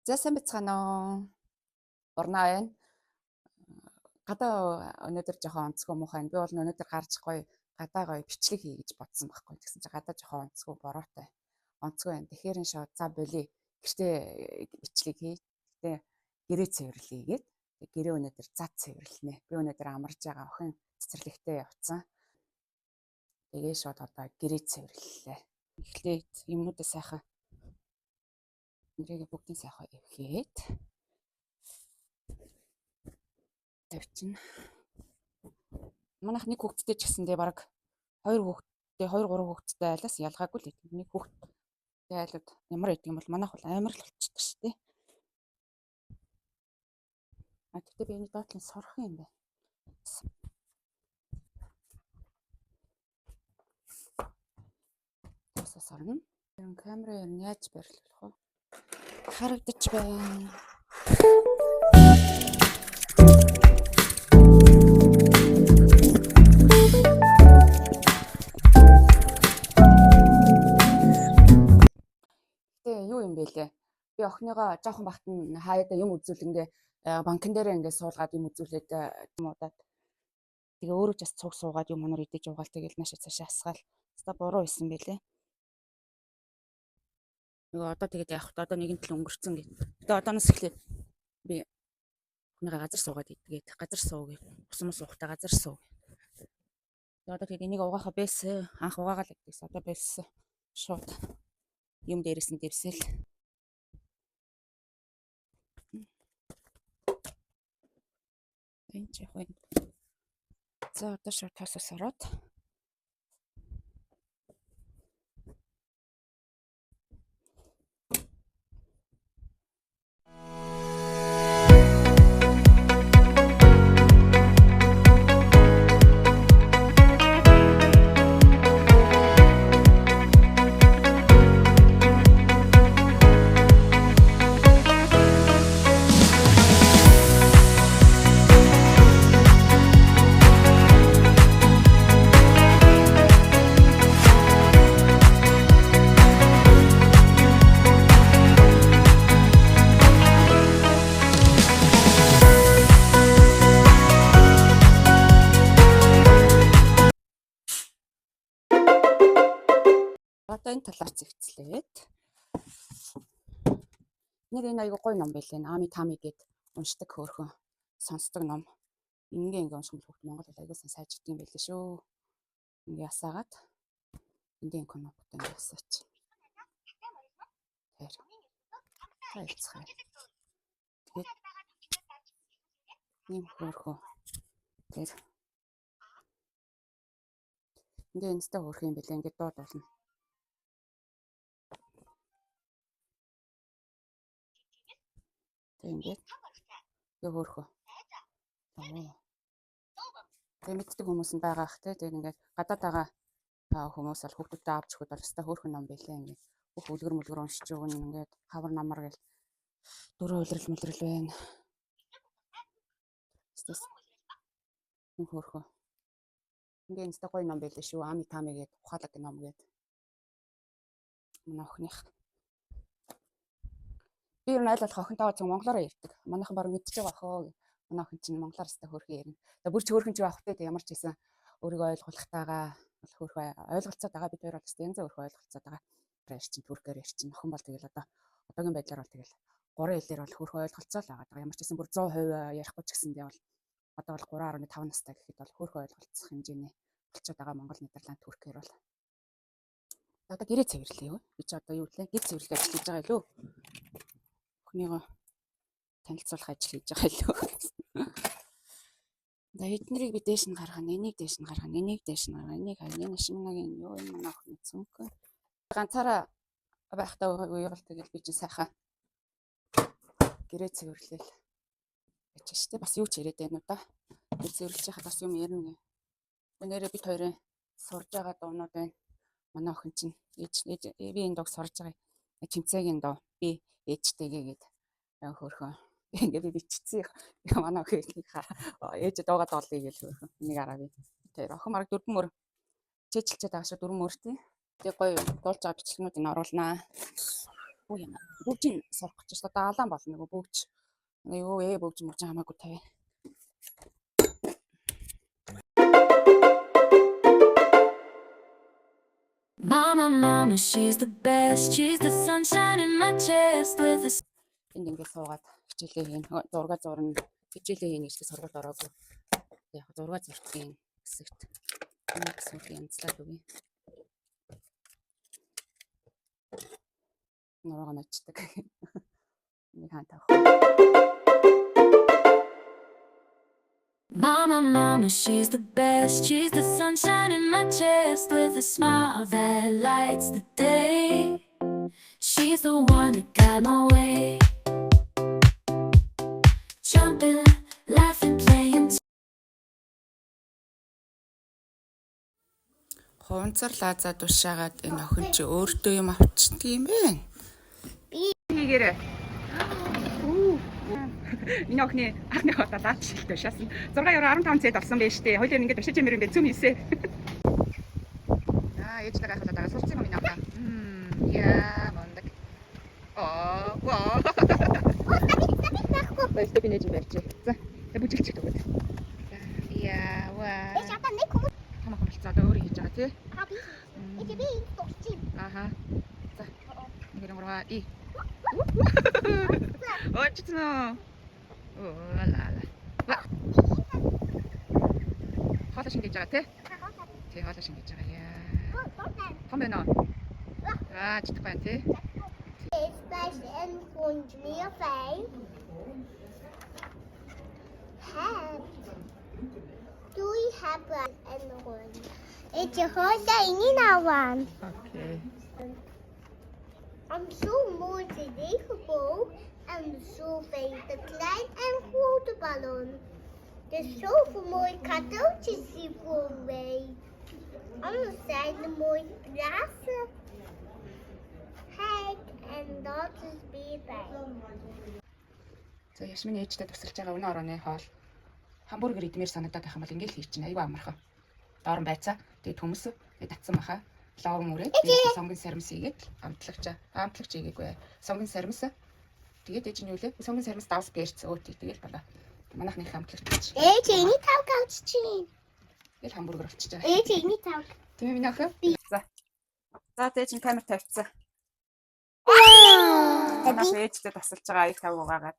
За сайн бацгаана уу? Урнаа байна. Гадаа өнөөдөр жоохон онцгой муухай байна. Би бол өнөөдөр гарч гоё гадаа гоё бичлэг хий гэж бодсон байхгүй. Тэгсэн чинь гадаа жоохон онцгой бороотой. Онцгой байна. Тэгэхээр энэ шууд за болий. Гэртээ бичлэг хий. Гэтэ гэрээ цэвэрлэе гээд. Гэрээ өнөөдөр зад цэвэрлэнэ. Би өнөөдөр амарч байгаа охин цэцэрлэгтээ явцсан. Тэгээ шууд одоо гэрээ цэвэрлэлээ. Эхлээд юмнуудаа сайхан эндрийг бүгдийг сайхан эвхээд тавьчихна. Манайх нэг хүүхэдтэй ч гэсэндээ баг 2 хүүхэдтэй 2 3 хүүхэдтэй айлаас ялгаагүй л гэдэг. Нэг хүүхэдтэй айлууд ямар байдаг юм бол манайх бол амар л болчихдог шүү дээ. Тэгтээ би энэ доотлын сорох юм байна. Тасаа сорно. Энэ камераа юу яаж барилгах вэ? Харагдаж байна. Юу юм бэ лээ? Би охиныгоо жоохон бахт нь хаяада юм үзүүлэнгээ банкн дээр ингээд суулгаад юм үзүүлээд юмудаад тэгээ өөрөө ч бас цуг суугаад юм онор идэж угаал тэгэл наашаа цаашаа асгаал. Хэвээ буруу байсан байлээ. Нөгөө одоо тэгээд явах одоо нэгэн тал өнгөрцөн гэ. Тэгээ одооноос эхлээд би охиныгаа газар суугаад идгээд газар суу гэ. Усмас суухтай газар суу. Тэгээ одоо тэгээд энийг угаахаа байсан. Анх угаагаал гэдэгс одоо байсан. Шууд юм дээрээс нь дэрсэл. Энд яг байна. За одоо шууд тасаас ороод одоо энэ талаар зэгцлээд нэр энэ аягүй гоё ном байлээ. Ами Тами гээд уншдаг хөөрхөн сонсдог ном. Ингээ унших юм бол Монгол хэл аягүй сайжирдаг юм байлээ шүү. Ингээ асаагаад эндийн комментод ингээ асаач. Тэр. Тайлцгаа. Тэгээд ийм хөөрхөн. Тэр. Ингээ энэстэй хөөрхөн юм байлээ. Ингээ дууд болно. Ингээд хөөрхөө. Тэгээ мэддэг хүмүүс нь байгаа ах те. Тэгээ ингээд гадаад байгаа хүмүүс бол хүүхдүүдтэй авч өгөхөд бол өстой хөөрхөн ном байлээ. Ингээд бүх үлгэр мүлгэр уншиж өгнө. Ингээд хавар намар гэл дөрөв улирал мүлрэл байна. Энэ хөөрхөө. Ингээд өстой гоё ном байлээ шүү. Ами Тами гээд ухаалаг ном гээд. Манай охиных. Би ер нь айл болох охинтойгоо зөв монголоор ярьдаг. Манайхан баг мэдчихэж байгаа хөө. Манай охин чинь монголоор өстой хөөрхөн ярина. Тэгээ бүр ч хөөрхөн ч авахтай ямар ч гэсэн өөрийгөө ойлгуулахтайгаа хөөрхөө ойлголцоод байгаа. Бид хоёр бол өстой янз бүр ойлголцоод байгаа. Ярьчин түркээр ярьчин. Охин бол тэгэл одоогийн байдлаар бол тэгэл гурван хэлээр бол хөөрхөө ойлголцоод байгаа. Ямар ч гэсэн бүр 100% ярихгүй ч гэсэндээ бол одоо бол 3.5 настай гэхэд бол хөөрхөө ойлголцох хэмжээний болчиход байгаа Монгол, Нидерланд, Туркээр бол. Одоо гэрээ цэвэрлэе юу? Би ч одоо юу лээ? Гэр цэвэрлэх ажил хийж байгаа юу? Охиныгоо танилцуулах ажил хийж байгаа илүү. За эднэрийг би дээш нь гаргана, энийг дээш нь гаргана, энийг дээш нь гаргана, энийг харин энэ шинэгийн юу юм манай охин цөнхөө. Ганцаараа байхдаа уйвал тэгэл би чинь сайхан гэрээ цэвэрлээл. Ячиж штэ бас юу ч яриад байна уу да. Гэр цэвэрлэж хахад бас юм ярина гэ. Нэрээ бид хоёрын сурж байгаа дуунууд байна. Манай охин чинь би энэ дог сурж байгаа. Тэмцээгийн доо би ээжтэйгээ гээд хөөрхөн ингээ би биччихсэн. Манай охин ээж дуугаа доолъё гэж хөөрхөн. Энийг араа би. Тэр охин марг 4 мөр чэжилчээд байгаа шүү 4 мөр тий. Тэгээ гоё дуулж байгаа бичлэгнүүд энэ оруулнаа. Өө юм. Бүгжийн сурах гэж байна. Одоо алаан болно нөгөө бүгж. Юу бүгж хамаагүй тавь. Mama, she's the best. She's the sunshine in my chest with a Энд ингээд суугаад хичээлээ хийн. Зураг зурна. Хичээлээ хийн гэж сургууль ороогүй. Яг зураг зуртгийн хэсэгт. Энэ хэсгийг янзлаад үгүй. Нуруугаа начдаг. Нэг хаан тавих. Mama, she's the best. She's the sunshine in my chest with a smile that lights the day. She's the one that got my way. Jumping, laughing, playing. Хуванцар лазаа душаагаад энэ охин чи өөртөө юм авчдаг юм бэ? Би хийгээрээ. Энэ охины анхны хата лаач шилтэй шаасан. 6.15 цэд орсон байж тээ. Хоёулаа ингээд өшөж мөрөнд зүм хийсэ. Ээжтэй гайхалаа даа сурцсан юм энэ охин. Яа мондаг. Ваа. Баярлалаа би нэж барьж. За. Бүжигч гэдэг. Яа ваа. Ээж ата нэг хүмүүс Хамаа болцоо одоо өөрөө хийж байгаа тий. хаби. Ээж би төгсчих. Аха. За. Нэг рүү и. Очтно. Ла. Хоолой шингээж байгаа тий. Тий хоолой шингээж байгаа яа. Том байна уу? Чидэх байна тий. Splash and sponge me a face. Do we have anyone? It's a whole thing in our one. Okay. I'm so motivated. I'm so very the klein and water balloon. The sofa mooi cadeautjes die voor mij. Anders zijn de mooie plaatsen. Kijk, en dat is beter. За Яшмин ээжтэй тусалж байгаа өнөө орооны хоол хамбургер идмээр санагдаад байх юм бол ингээл хийчихнэ. Айгүй амархан. Доорн байцаа. Тэгээд хүмүүс тэгээд татсан баха. Лавн үрээд тэгээд сонгон сармс хийгээд амтлагч хийгээгүй. Сонгон сармс. Тэгээд ээж нь юу лээ? Сонгон сармс давс бэрц өөтий тэгээд бала. Манайхны амтлагч. Эний тав гауччин. Тэгэл хамбургер болчихж байгаа. Эний тав. Тийм ээ минь охин. За. За тэгээд чинь камер тавьчихсан. Манай ээжтэй тасалж байгаа аяг тав угаагаад.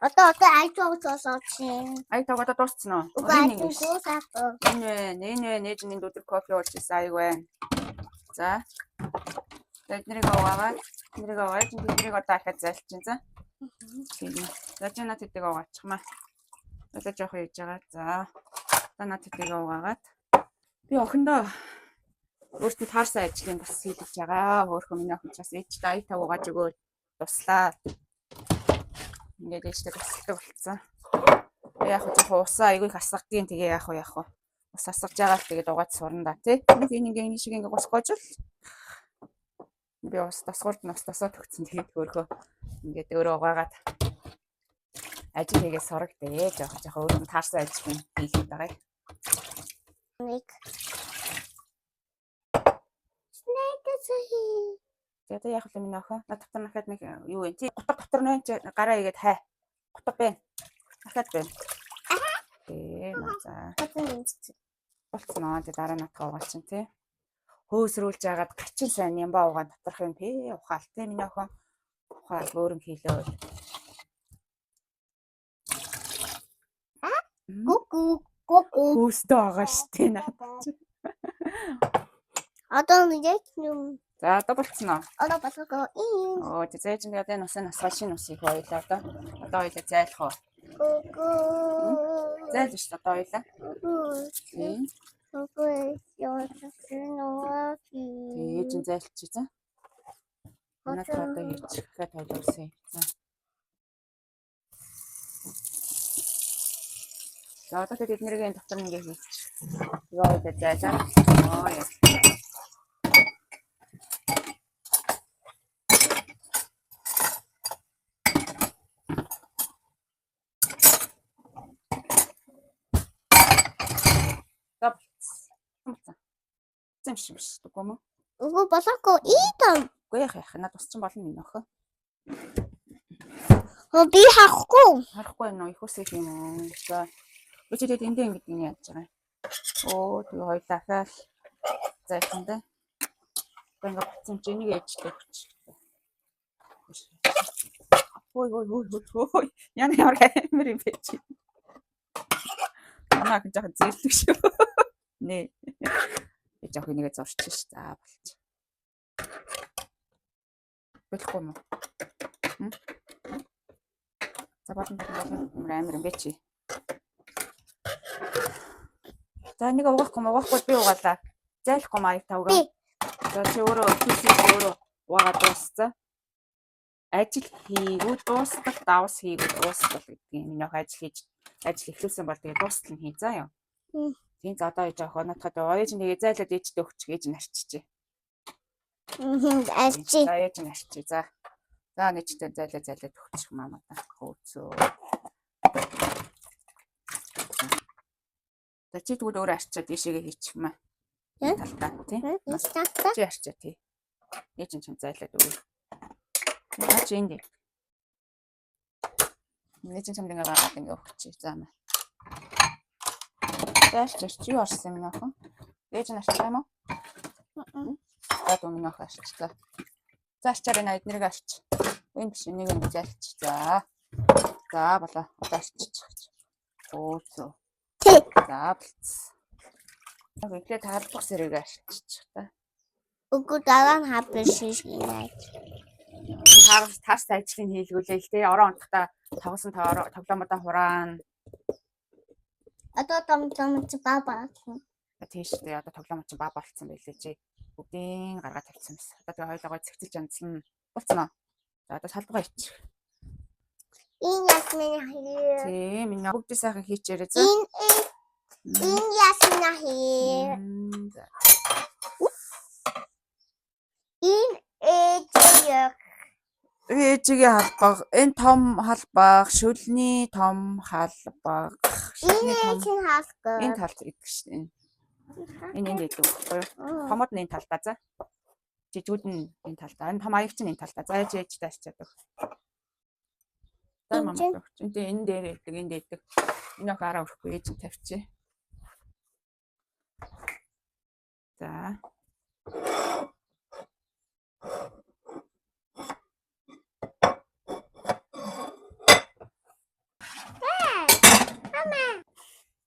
Одоо айчоо цоосоочин. Аяг тав одоо дууссан уу? Угаачгүй саах. Энэ ээж нь өдөр кофе ууж ирсэн аяг байна. За. Тэгээд нэрийг угаагаад нэрийг одоо ахад зайлчин за. Тийм. За чи над хэдийг угаачихмаа. Одоо жоох хийж байгаа. За. Одоо над хэдийг угаагаад би охиндоо өөртөө таарсан ажлын бас хийдэж байгаа. Хөөхөн миний охин ч бас ээжтэй аяг тав угааж өгөөд туслаа. Ингээд ээжтэй тусалдаг болцсон. Яг жоохон усаа айгүй их асгадгийн тэгээ яах вэ? Ус асгаж байгаа л тэгээд угаад сурна да тий. Нэг энэ шиг ингээд ус гоожвол би ус тасгуулд нь ус тасаад өгсөн тэгээд өөрөө ингээд өөрөө угаагаад ажил хийгээ сурагдээ. Жоохон өөртөө таарсан ажил хийх байгаа. Нэг. Снэкс. Тэгээд яг л миний охин над дотор нахад нэг юу вэ? Тий гутар дотор нэ гараа игээд хай. Гутар байна. Дахиад байна. За. Болцсон аа тэгээд дараа натгаа угаачин тий. Хөөсрүүлж яагаад гачин сайн ямбаа угаан доторх юм тий ухаал тий миний охин. Ухаал өөрөм хийлээ. Гүгү. Хөөстөө байгаа штэ надад. Одоо нэг юм. За одоо болцсон аа. Одоо басгаа ийм. Оо зээж ингээд энэ усын асгаал шинэ усыг хоёлаа одоо. Одоо хоёлаа зайлах уу? Гүгү. Зайлж шүү одоо хоёлаа. Тийм. Гүгү яа чэноо. Ээж нь зайлчих за. Надад одоо хийчих гэхэд хоёлаа усын. За. За одоо тэгээд эднэрийн дотор ингээд хийчих. Тэгээ хоёлаа зайлаа. Оо яа. Зэмшимш дгүй мө. Гүгү басгаа ийм. Үгүй яах надад ус чинь болно минь охин. Би харахгүй. Харахгүй нөө их ус их юм уу. За. Өчигдөр эндээ ингэж ингэ яаж байгаа. Оо тэгээ хоёр дахиад зайхандаа. Ингээ буцсан чи энийг ээжтэй өгч. Ой. Яна ямар хэмэр юм бэ чи. Анаа гэж яхад зэрлэг шүү. Нэ. Би жоох нэгэ зурчих ш. За болч. Болохгүй юм уу? За болон амар юм бэ чи. За нэг угаахгүй би угаалаа. Зайлахгүй маяг тавга. За чи өөрөө өөрөө угаад дууссан. Ажил хийгүү дуустал давс хийгүү дуустал гэдэг юм. Минийх ажил эхлүүлсэн бол тэгээ дуустал нь хий заа юу. Тийм за одоо яж авах надад ээж нэгээ зайлаад ээжтэй өгч ээж нь арчиж. Арчи. За ээж нь арчиж. За нэчтэй зайлаад өгчих маамаа хөөцөө. За чи тэгвэл өөр арчаад ийшээгээ хийчих юм аа. Талтаа тийм. Чи арчаа тий. Ээж нь ч зайлаад өгөө. Наач энд. Ээж нь чамд ингээ гаргаад ингээ өгчих заамаа. Зайлч юу арсан юм аахан? Ээж нь арчих юм уу? За өмнө ах арчлаа. За арчаар энэ эднэрийг арч. Энэ биш нэг нь зайлч. За болоо. Одоо арчиж. Өөцөө. За болц. Өглөө таарлах сэрэг арчиж та. Үгүй дараа нь хапшиж гинэ. Таарс ажлыг хийлгүүлээл те. Орон унтахта тавсан тоглоомодоо хураана. Одоо том чи баба. Тийш те одоо тоглоомод чи баба болцсон байлээ чи. Бүгдийн гаргаад тавьсан байсан. Одоо тэгээ хоёулаа цэгцэлж янзлан болцсон аа. За одоо салбараа ич. Энэ ясмина хий. Тийм энэ бүгдээ сайхан хийчээрэй за. Энэ ясмина хий. Энэ ээжигээ халбаг, энэ том халбаг, шүлний том халбаг. Энэ талд идэх шин. Энэ идэх байхгүй юу? Томод нь энэ талдаа за. Жижигүүд нь энэ талдаа. Энэ том аяг чинь энэ талдаа. За ээж таашчаад өг. За мамаа өгч. Энэ дээр идэх, энэ идэх. Энэ ах араа өрөхгүй ээж тавьчих. За.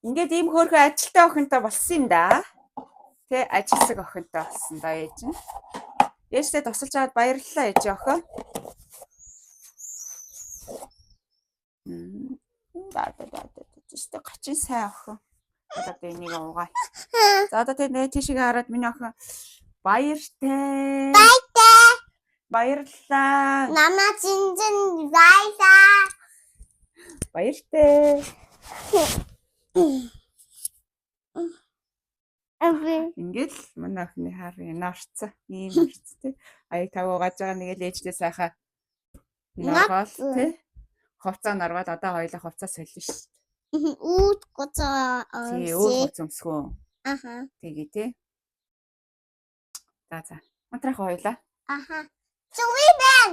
Ингээд ийм хөөрхөн ажилтай охинтой болсон юм да. Тэ ажилсаг охинтой болсон да ээж нь. Ээжтэй тусалж аваад баярлалаа ээж охин. Тэстэй гачин сайн охин. Одоо энийг угаа. За одоо тэ тийшээ хараад миний охин баяртай. Баярлалаа. Намаа зинзэн баярлаа. Баяртай. Ингээд л манай охины хаар энэ орцсон. Ийм орц тий. Аяг тавуу гаж байгаа нэг л ээжтэй сайхан наргал тий. Хувцаа наргаад одоо хоёлаа хувцаа солино шүү дээ. Үүд гоцоо. Тий, өөр хувц өмсгөө. Аха. Тэгээ тий. За. Матрах хоёлаа. Аха. Зүвий бэн.